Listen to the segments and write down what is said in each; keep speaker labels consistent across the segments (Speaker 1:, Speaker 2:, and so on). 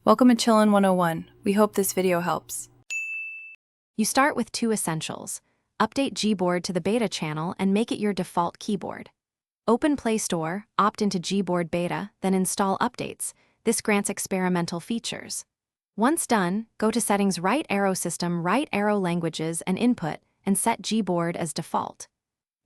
Speaker 1: Welcome to Chillin' 101. We hope this video helps.
Speaker 2: You start with two essentials. Update Gboard to the beta channel and make it your default keyboard. Open Play Store, opt into Gboard beta, then install updates. This grants experimental features. Once done, go to Settings, right arrow System, right arrow Languages and Input, and set Gboard as default.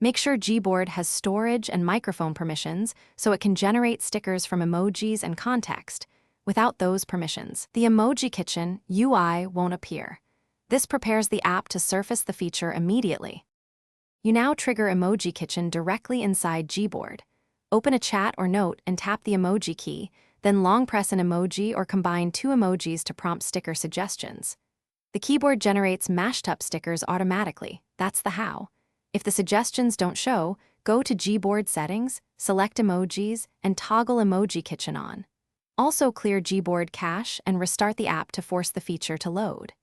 Speaker 2: Make sure Gboard has storage and microphone permissions so it can generate stickers from emojis and context. Without those permissions, the Emoji Kitchen UI won't appear. This prepares the app to surface the feature immediately. You now trigger Emoji Kitchen directly inside Gboard. Open a chat or note and tap the emoji key, then long press an emoji or combine two emojis to prompt sticker suggestions. The keyboard generates mashed up stickers automatically. That's the how. If the suggestions don't show, go to Gboard Settings, select Emojis, and toggle Emoji Kitchen on. Also clear Gboard cache and restart the app to force the feature to load.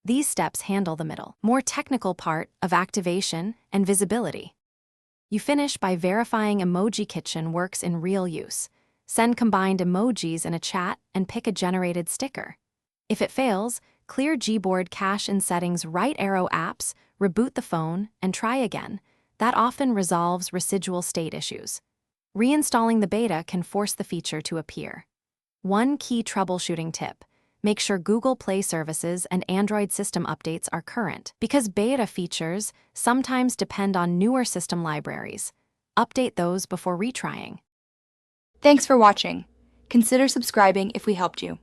Speaker 2: These steps handle the more technical part of activation and visibility. You finish by verifying Emoji Kitchen works in real use. Send combined emojis in a chat and pick a generated sticker. If it fails, clear Gboard cache in Settings, right arrow Apps, reboot the phone, and try again. That often resolves residual state issues. Reinstalling the beta can force the feature to appear. One key troubleshooting tip: make sure Google Play services and Android system updates are current, because beta features sometimes depend on newer system libraries. Update those before retrying.
Speaker 3: Thanks for watching. Consider subscribing if we helped you.